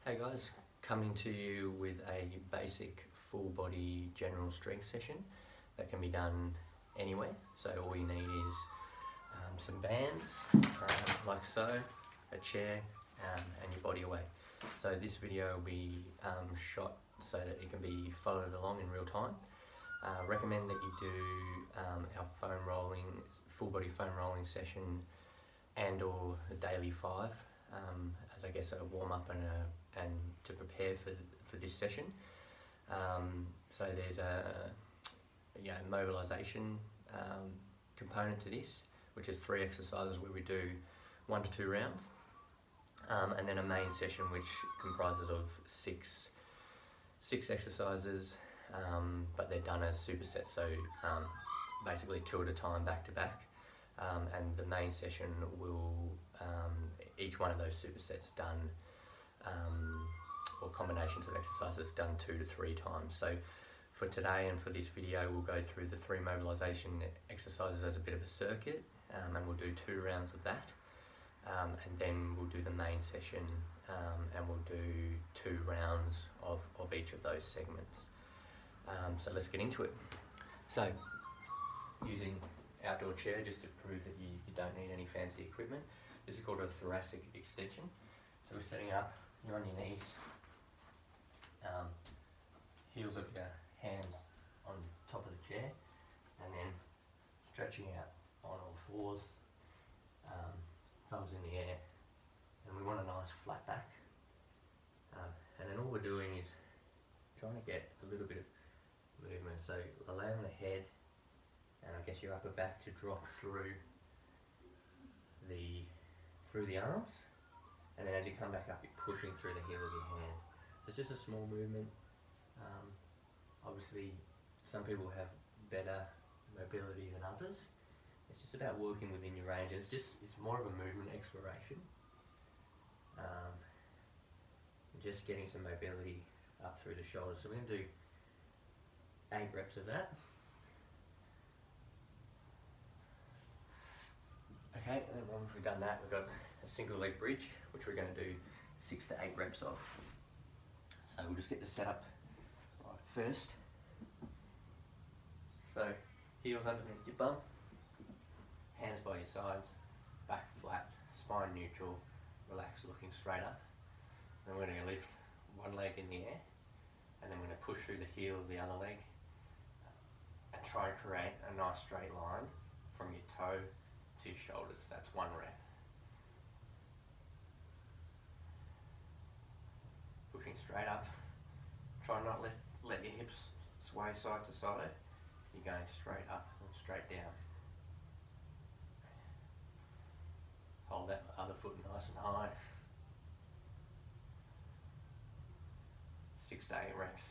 Hey guys, coming to you with a basic full body general strength session that can be done anywhere. So all you need is some bands, like so, a chair and your body weight. So this video will be shot so that it can be followed along in real time. Recommend that you do our foam rolling, full body foam rolling session and or the daily 5 as I guess a warm up and to prepare for this session. So there's a mobilization component to this, which is 3 exercises where we do 1 to 2 rounds, and then a main session which comprises of six exercises, but they're done as supersets, so basically 2 at a time, back to back. And the main session will, each one of those supersets done, or combinations of exercises done 2 to 3 times. So for today and for this video, we'll go through the 3 mobilization exercises as a bit of a circuit, and we'll do 2 rounds of that, and then we'll do the main session, and we'll do 2 rounds of each of those segments. So let's get into it. So using outdoor chair just to prove that you don't need any fancy equipment. This is called a thoracic extension. So we're setting up, you're on your knees, heels of your hands on top of the chair, and then stretching out on all 4s, thumbs in the air, and we want a nice flat back. And then all we're doing is trying to get a little bit of movement. So allowing the head and I guess your upper back to drop through the arms, and then as you come back up, you're pushing through the heel of your hand. So it's just a small movement. Obviously, some people have better mobility than others. It's just about working within your range, and it's more of a movement exploration. Just getting some mobility up through the shoulders. So we're going to do 8 reps of that. Okay, and then once we've done that, we've got a single leg bridge, which we're going to do 6 to 8 reps of. So we'll just get the setup right first. So heels underneath your bum, hands by your sides, back flat, spine neutral, relaxed, looking straight up. Then we're going to lift one leg in the air, and then we're going to push through the heel of the other leg and try and create a nice straight line from your toe to your shoulders. That's 1 rep. Pushing straight up. Try not let your hips sway side to side. You're going straight up and straight down. Hold that other foot nice and high. 6 to 8 reps.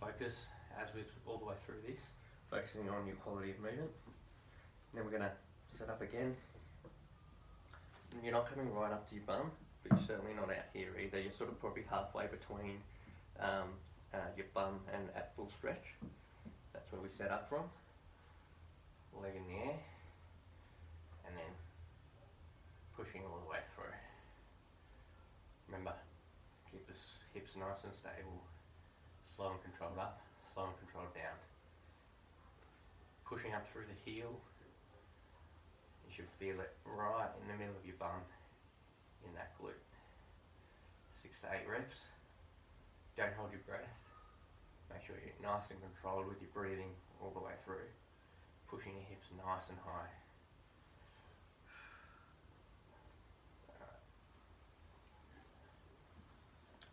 Focus, as with all the way through this, focusing on your quality of movement. Then we're going to set up again. You're not coming right up to your bum, but you're certainly not out here either. You're sort of probably halfway between your bum and at full stretch. That's where we set up from. Leg in the air, and then pushing all the way through. Remember, keep the hips nice and stable. Slow and controlled up, slow and controlled down. Pushing up through the heel. You should feel it right in the middle of your bum, in that glute. 6 to 8 reps. Don't hold your breath. Make sure you're nice and controlled with your breathing all the way through. Pushing your hips nice and high.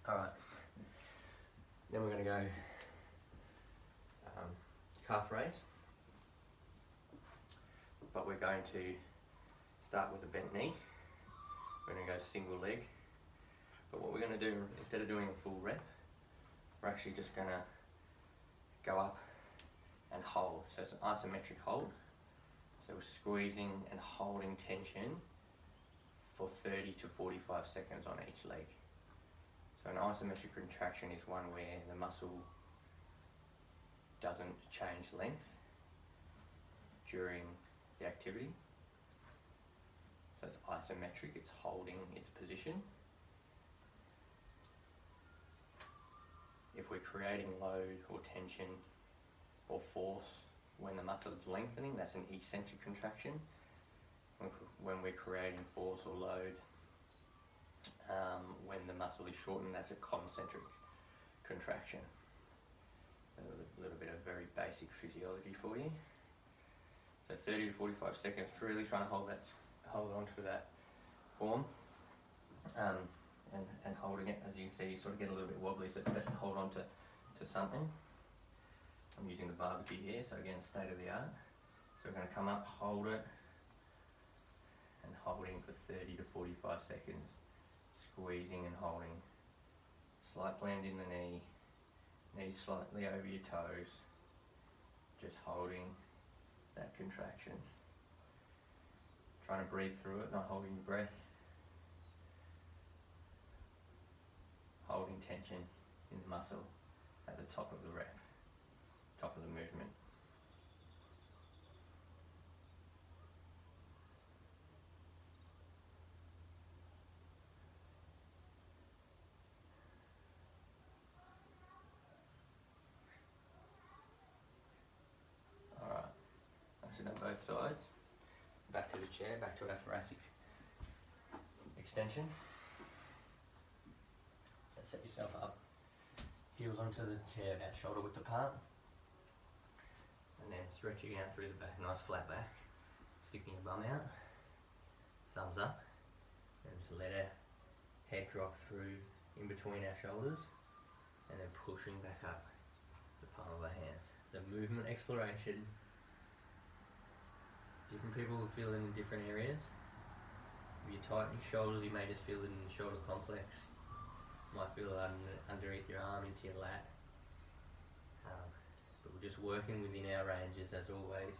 Alright. Then we're going to go calf raise. But we're going to start with a bent knee. We're going to go single leg. But what we're going to do, instead of doing a full rep, we're actually just going to go up and hold. So it's an isometric hold. So we're squeezing and holding tension for 30 to 45 seconds on each leg. So an isometric contraction is one where the muscle doesn't change length during the activity. So it's isometric, it's holding its position. creating load or tension or force when the muscle is lengthening, that's an eccentric contraction. When we're creating force or load when the muscle is shortened, that's a concentric contraction. A little bit of very basic physiology for you. So 30 to 45 seconds, really trying to hold on to that form, and holding it. As you can see, you sort of get a little bit wobbly, so it's best to hold on to something. I'm using the barbecue here, so again, state of the art. So we're going to come up, hold it, and holding for 30 to 45 seconds, squeezing and holding. Slight blend in the knee, knees slightly over your toes, just holding that contraction. Trying to breathe through it, not holding your breath. Holding tension in the muscle at the top of the rep, top of the movement. Alright, that's it on both sides. Back to the chair, back to our thoracic extension. So set yourself up, heels onto the chair, about shoulder width apart, and then stretching out through the back, nice flat back, sticking your bum out, thumbs up, and just let our head drop through in between our shoulders, and then pushing back up the palm of our hands. So movement exploration. Different people will feel it in different areas. If you tighten your shoulders, you may just feel it in the shoulder complex. You might feel it underneath your arm, into your lat. But we're just working within our ranges as always.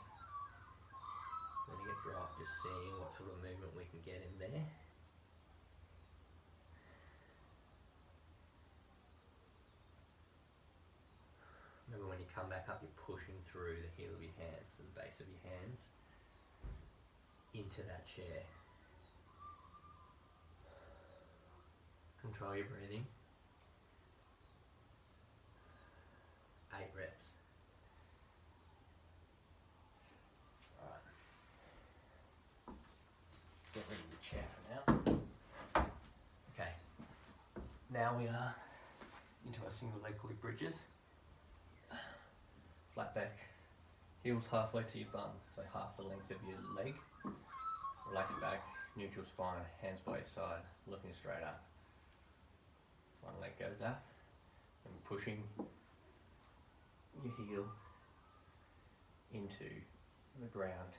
Letting it drop, just seeing what sort of movement we can get in there. Remember, when you come back up, you're pushing through the heel of your hands, to the base of your hands, into that chair. Control your breathing. 8 reps. Alright. Get rid of the chair for now. Okay. Now we are into our single leg glute bridges. Flat back, heels halfway to your bum, so half the length of your leg. Relax back, neutral spine, hands by your side, looking straight up. One leg goes up, and pushing your heel into the ground.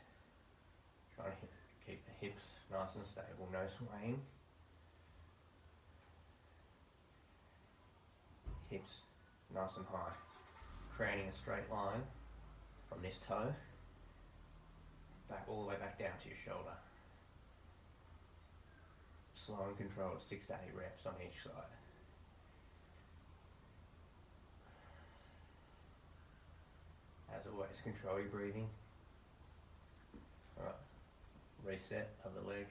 Trying to keep the hips nice and stable, no swaying. Hips nice and high. Creating a straight line from this toe back all the way back down to your shoulder. Slow and controlled, 6 to 8 reps on each side. As always, control your breathing. Alright, reset of the leg.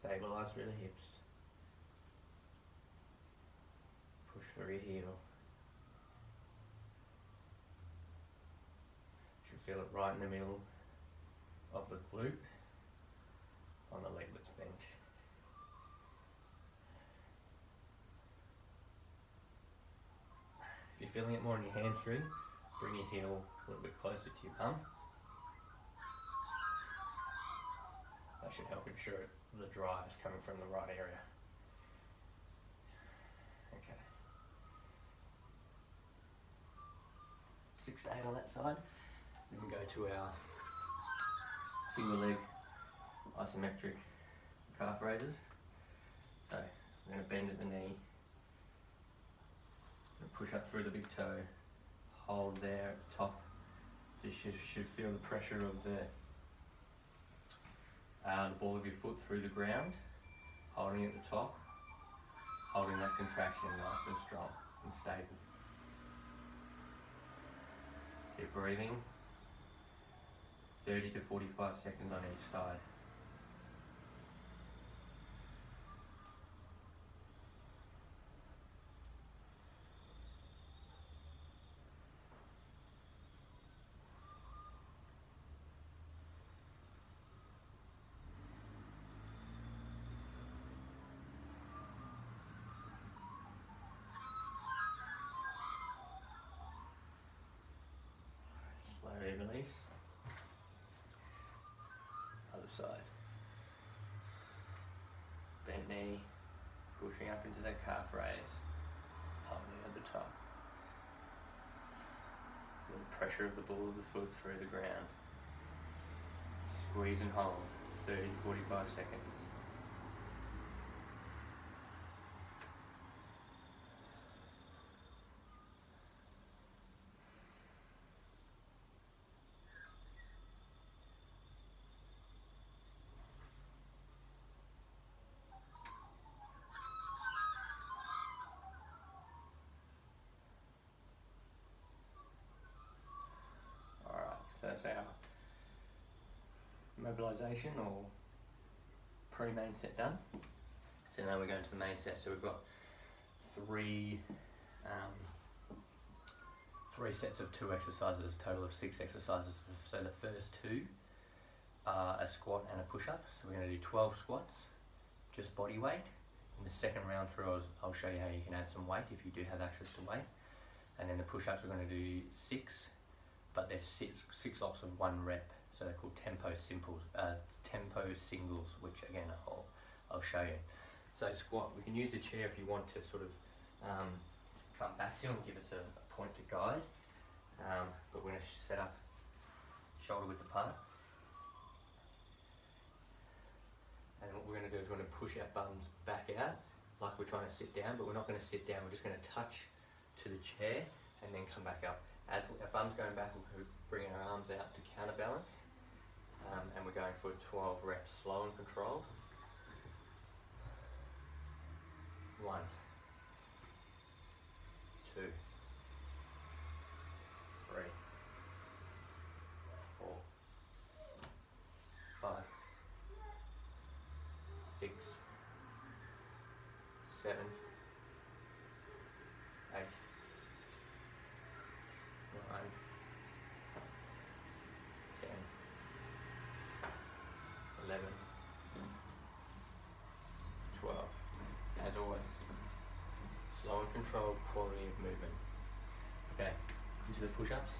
Stabilise through the hips. Push through your heel. You should feel it right in the middle of the glute on the leg that's bent. If you're feeling it more in your hamstring, bring your heel a little bit closer to your bum. That should help ensure the drive is coming from the right area. Okay. 6 to 8 on that side. Then we go to our single leg isometric calf raises. So we're going to bend at the knee, push up through the big toe, hold there at the top. You should feel the pressure of the ball of your foot through the ground, holding at the top, holding that contraction nice and strong and stable. Keep breathing. 30 to 45 seconds on each side. Slowly release. Other side. Bent knee, pushing up into that calf raise, holding at the top. Feel the pressure of the ball of the foot through the ground. Squeeze and hold, 30 to 45 seconds. So that's our mobilisation or pre-main set done. So now we're going to the main set. So we've got three sets of 2 exercises, a total of 6 exercises. So the first 2 are a squat and a push-up. So we're going to do 12 squats, just body weight. In the second round through, I'll show you how you can add some weight if you do have access to weight. And then the push-ups, we're going to do 6. But there's six lots of 1 rep, so they're called tempo singles, which again I'll show you. So squat, we can use the chair if you want to sort of come back to and give us a point to guide. But we're going to set up shoulder width apart, and what we're going to do is we're going to push our bums back out like we're trying to sit down, but we're not going to sit down. We're just going to touch to the chair and then come back up. As our bum's going back, we'll bring our arms out to counterbalance, and we're going for 12 reps, slow and controlled. 1, 2, 3, 4, 5, 6, 7, 8, 9, 10, 11, 12. As always, slow and controlled quality of movement. Okay, into the push-ups.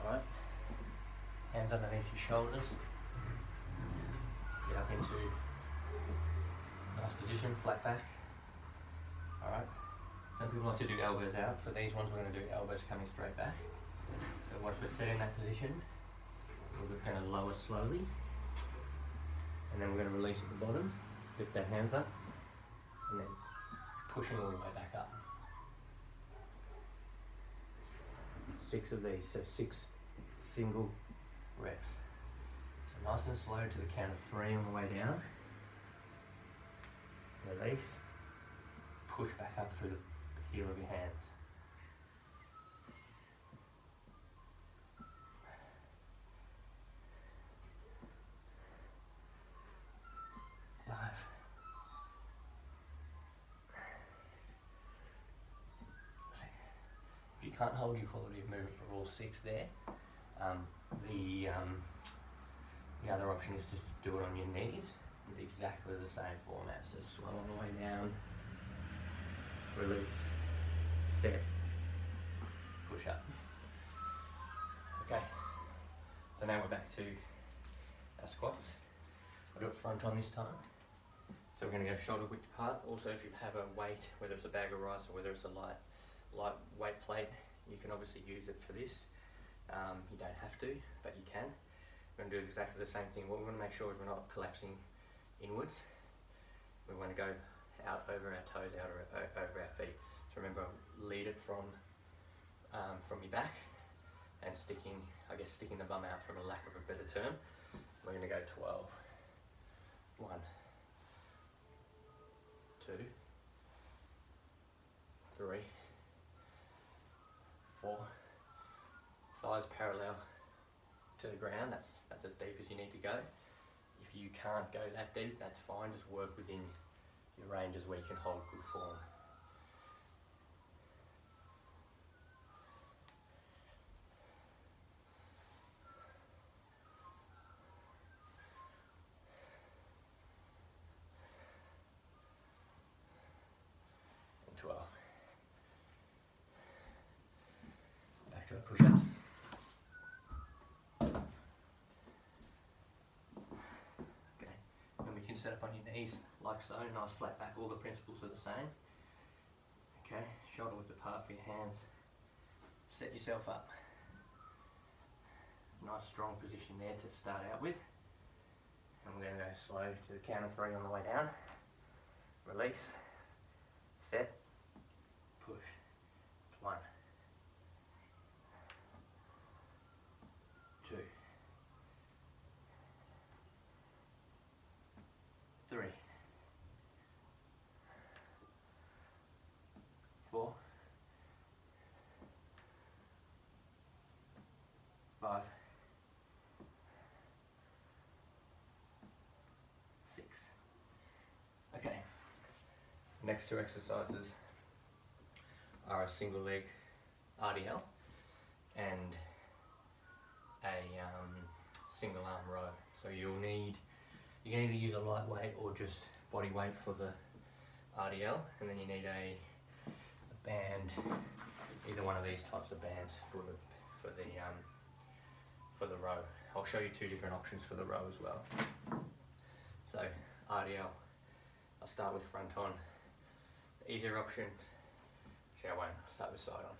Alright, hands underneath your shoulders. Get up into nice position, flat back. Alright. Some people like to do elbows out. For these ones, we're going to do elbows coming straight back. So once we're set in that position, we're going to lower slowly, and then we're going to release at the bottom, lift our hands up, and then pushing all the way back up. 6 of these, so 6 single reps. So nice and slow to the count of 3 on the way down. Release. Push back up through the heel of your hands. 5. If you can't hold your quality of movement for all 6 there, the other option is just to do it on your knees with exactly the same format. So slow on the way down, release, set, push up. Okay, so now we're back to our squats. I'll do it front on this time. So we're going to go shoulder width apart. Also, if you have a weight, whether it's a bag of rice or whether it's a light weight plate, you can obviously use it for this. You don't have to, but you can. We're going to do exactly the same thing. What we want to make sure is we're not collapsing inwards. We want to go out over our toes, out over our feet. So remember, lead it from your back and sticking the bum out, from a lack of a better term. We're going to go 12. 1, 2, 3, 4, thighs parallel, to the ground, that's as deep as you need to go. If you can't go that deep, that's fine, just work within your ranges where you can hold good form. And 12. Back to our push-ups. Set up on your knees like so, nice flat back, all the principles are the same. Okay, shoulder width apart for your hands. Set yourself up. Nice strong position there to start out with. And we're going to go slow to the count of 3 on the way down. Release, set, push. 1, 2, 3, 4, 5, 6. Okay. Next 2 exercises are a single leg RDL and a single arm row. So you can either use a lightweight or just body weight for the RDL, and then you need a band, either one of these types of bands for the row. I'll show you 2 different options for the row as well. So RDL, I'll start with front on. The easier option, actually I won't, I'll start with side on.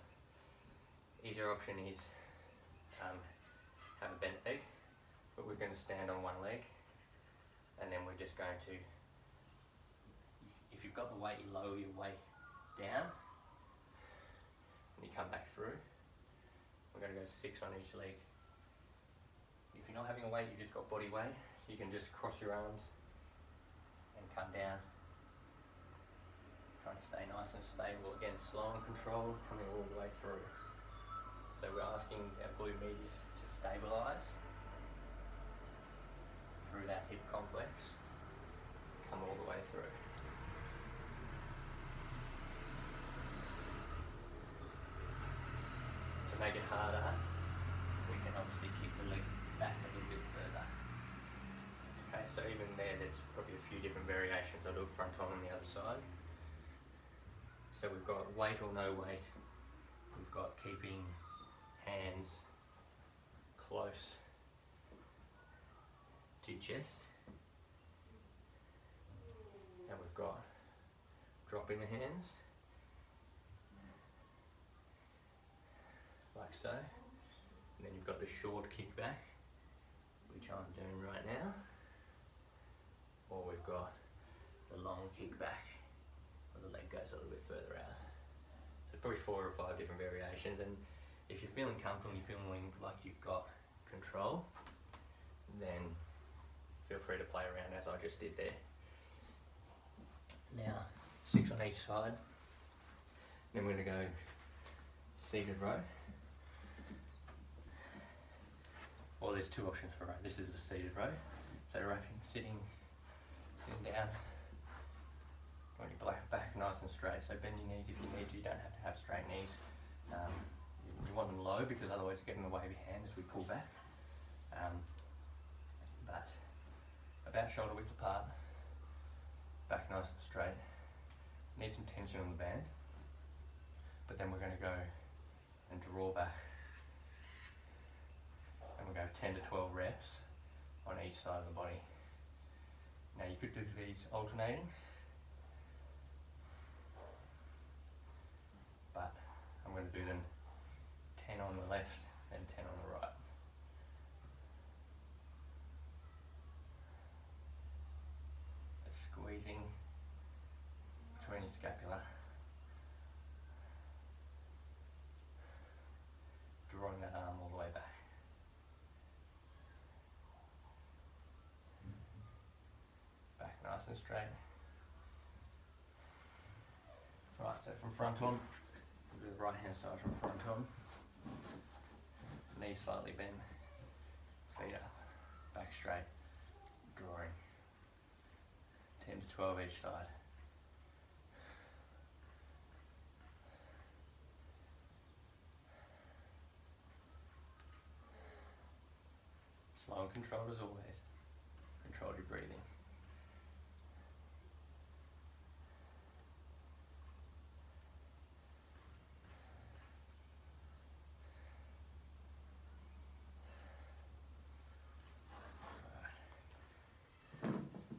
Easier option is have a bent leg, but we're going to stand on one leg. And then we're just going to, if you've got the weight, you lower your weight down and you come back through. We're going to go 6 on each leg. If you're not having a weight, you've just got body weight, you can just cross your arms and come down. Trying to stay nice and stable. Again, slow and controlled, coming all the way through. So we're asking our glute medius to stabilise through that hip complex, come all the way through. To make it harder, we can obviously kick the leg back a little bit further. Okay, so even there's probably a few different variations. I'll do a front on the other side. So we've got weight or no weight. We've got keeping hands close to your chest, and we've got dropping the hands like so, and then you've got the short kick back, which I'm doing right now, or we've got the long kick back where the leg goes a little bit further out. So probably 4 or 5 different variations, and if you're feeling comfortable and you're feeling like you've got control, then feel free to play around as I just did there. Now, 6 on each side. Then we're going to go seated row. Well, there's 2 options for row. This is the seated row. So sitting down, on your back nice and straight. So bend your knees if you need to. You don't have to have straight knees. You want them low because otherwise you get in the way of your hand as we pull back. But about shoulder width apart, back nice and straight. Need some tension on the band, but then we're going to go and draw back, and we'll go 10 to 12 reps on each side of the body. Now you could do these alternating, but I'm going to do them 10 on the left and 10 on the right. Squeezing between your scapula, drawing that arm all the way back. Back nice and straight. Right, so from front on, we'll do the right hand side from front on. Knees slightly bent, feet up, back straight, drawing. 10 to 12 each side. Slow and controlled as always. Control your breathing.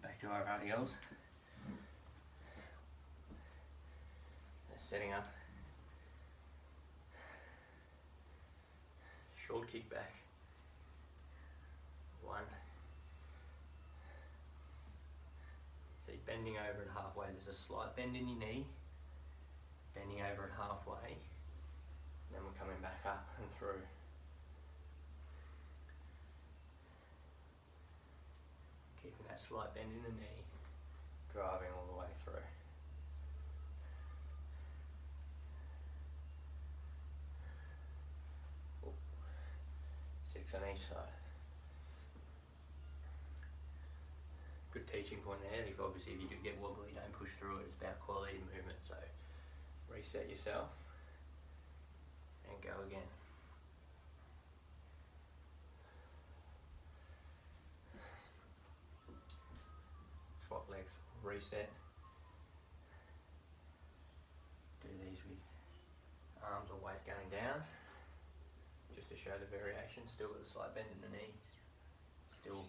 Back to our RDLs. Setting up. Short kick back. 1. So you're bending over at halfway. There's a slight bend in your knee. Bending over at halfway. Then we're coming back up and through. Keeping that slight bend in the knee. Driving all the way through. On each side. Good teaching point there. If obviously if you do get wobbly, don't push through it. It's about quality of movement. So reset yourself and go again. Swap legs, reset. Do these with arms or weight going down. Just to show the variation, still with a slight bend in the knee, still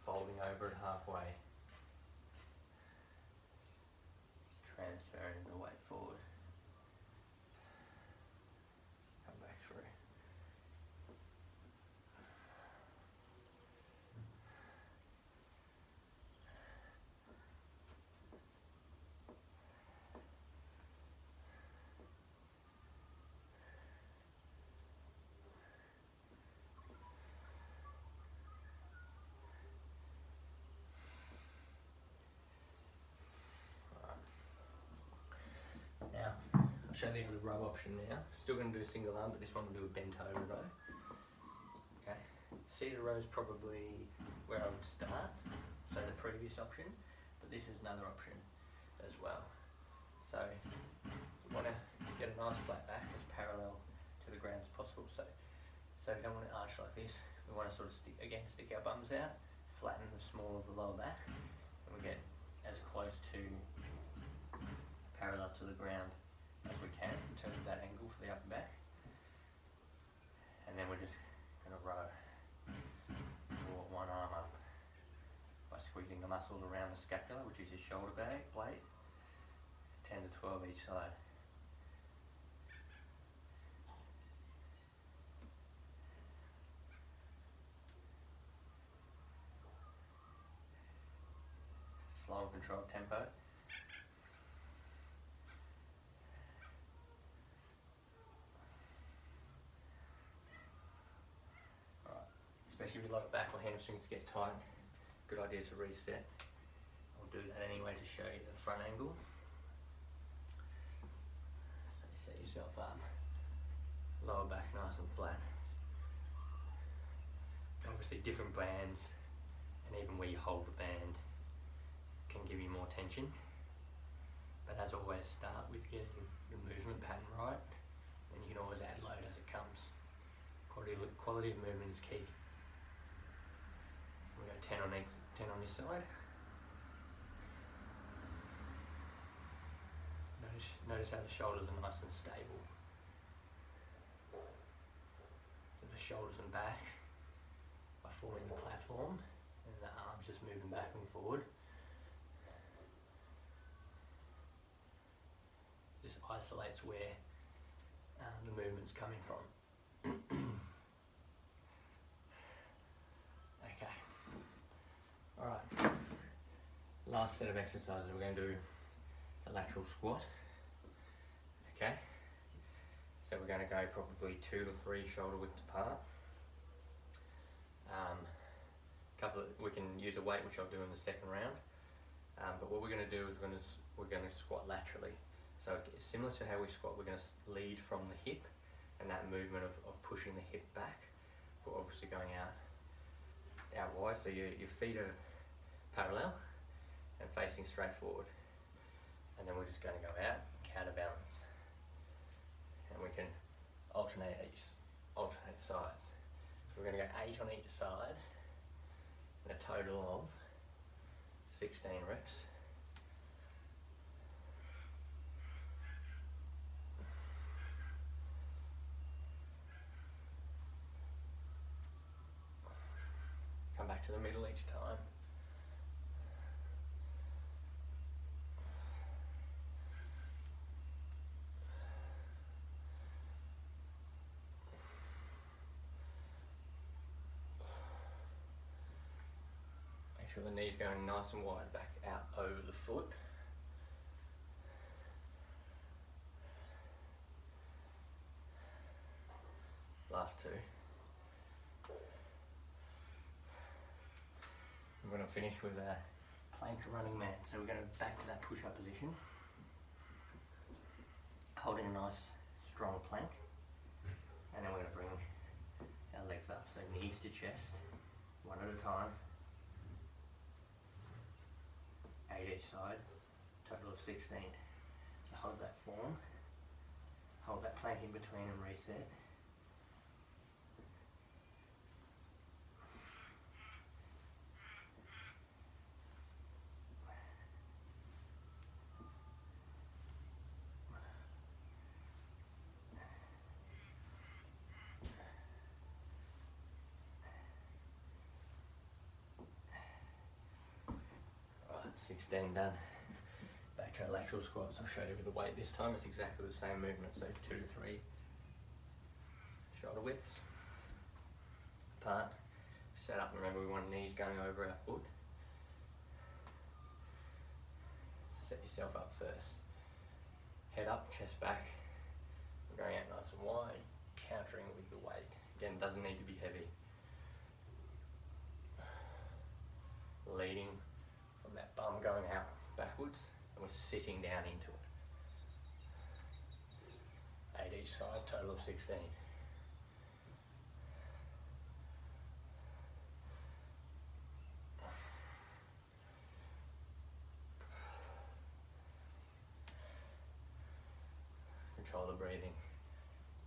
folding over it halfway, transferring the weight forward, come back through. Show the other row option now. Still going to do a single arm, but this one will do a bent over row. Okay. Seated row is probably where I would start, so the previous option, but this is another option as well. So you want to get a nice flat back as parallel to the ground as possible. So we don't want to arch like this. We want to sort of stick our bums out, flatten the small of the lower back, and we get as close to parallel to the ground as we can in terms of that angle for the upper back. And then we're just going to row one arm up by squeezing the muscles around the scapula, which is your shoulder blade, 10 to 12 each side. Slow and controlled tempo. Especially if your lower back or hamstrings gets tight, good idea to reset. I'll do that anyway to show you the front angle. Set yourself up, lower back nice and flat. Obviously different bands and even where you hold the band can give you more tension. But as always, start with getting the movement pattern right, and you can always add load as it comes. Quality of movement is key. We go 10 on this side. Notice how the shoulders are nice and stable. So the shoulders and back are forming the platform, and the arms just moving back and forward. This isolates where the movement's coming from. Alright, last set of exercises, we're going to do the lateral squat. Okay, so we're going to go probably 2 to 3 shoulder widths apart. We can use a weight, which I'll do in the second round. But what we're going to do is we're going to squat laterally. So similar to how we squat, we're going to lead from the hip, and that movement of pushing the hip back, but obviously going out out wide, so your feet are parallel and facing straight forward. And then we're just going to go out, counterbalance. And we can alternate sides. So we're going to go 8 on each side, and a total of 16 reps. Come back to the middle each time. Make sure the knee's going nice and wide back out over the foot. Last 2. I'm going to finish with a plank running man. So we're going to back to that push-up position, holding a nice strong plank, and then we're going to bring our legs up. So knees to chest, one at a time, 8 each side, total of 16. So hold that form, hold that plank in between and reset. Right, 16 done. Back to our lateral squats. I'll show you with the weight this time. It's exactly the same movement, so 2 to 3 shoulder widths apart. Set up, remember we want knees going over our foot. Set yourself up first. Head up, chest back. We're going out nice and wide, countering with the weight. Again, it doesn't need to be heavy. Leading from that bum going out backwards, and we're sitting down into it. 8 each side, total of 16. Control the breathing,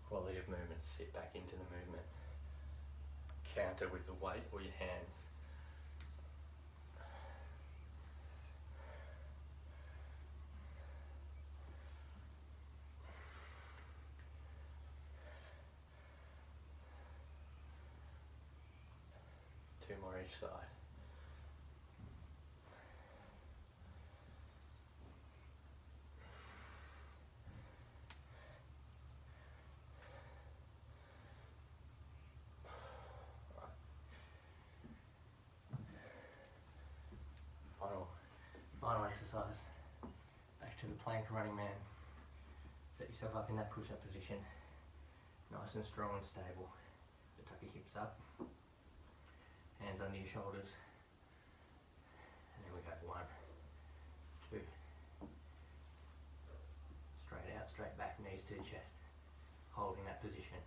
quality of movement, sit back into the movement. Counter with the weight or your hands. Two more each side. Final exercise. Back to the plank running man. Set yourself up in that push-up position. Nice and strong and stable. So tuck your hips up. Hands under your shoulders. And then we go 1, 2. Straight out, straight back, knees to the chest. Holding that position.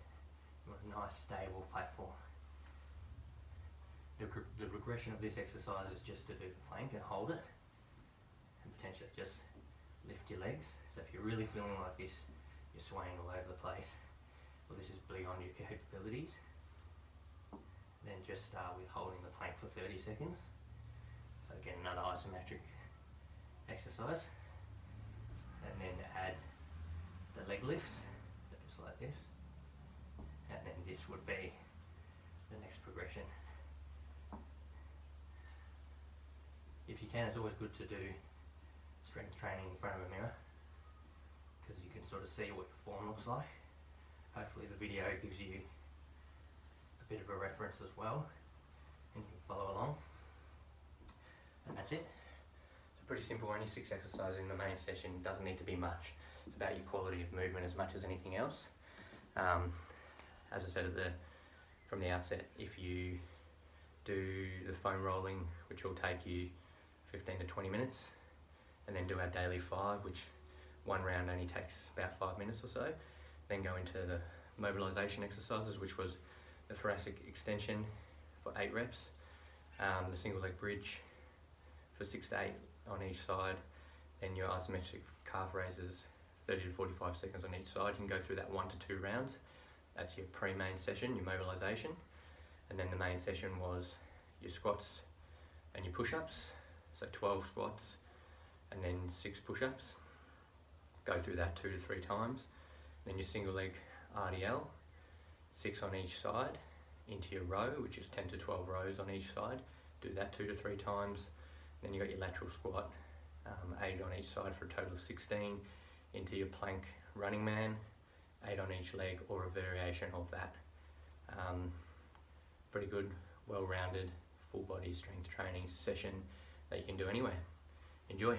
You want a nice stable platform. The regression of this exercise is just to do the plank and hold it. And potentially just lift your legs. So if you're really feeling like this, you're swaying all over the place, well, this is beyond your capabilities, then just start with holding the plank for 30 seconds. So again, another isometric exercise. And then add the leg lifts, just like this. And then this would be the next progression. If you can, it's always good to do strength training in front of a mirror, because you can sort of see what your form looks like. Hopefully the video gives you a bit of a reference as well, and you can follow along. And that's it. It's pretty simple, only 6 exercises in the main session. It doesn't need to be much. It's about your quality of movement as much as anything else. As I said from the outset, if you do the foam rolling, which will take you 15 to 20 minutes, and then do our daily 5, which one round only takes about 5 minutes or so, then go into the mobilization exercises, which was the thoracic extension for 8 reps, the single leg bridge for 6 to 8 on each side, then your isometric calf raises 30 to 45 seconds on each side. You can go through that 1 to 2 rounds. That's your pre-main session, your mobilization. And then the main session was your squats and your push-ups. So 12 squats and then 6 push-ups. Go through that 2 to 3 times. Then your single leg RDL, 6 on each side, into your row, which is 10 to 12 rows on each side. Do that 2 to 3 times. Then you got your lateral squat, 8 on each side for a total of 16, into your plank running man, 8 on each leg or a variation of that. Pretty good, well-rounded, full body strength training session that you can do anywhere. Enjoy.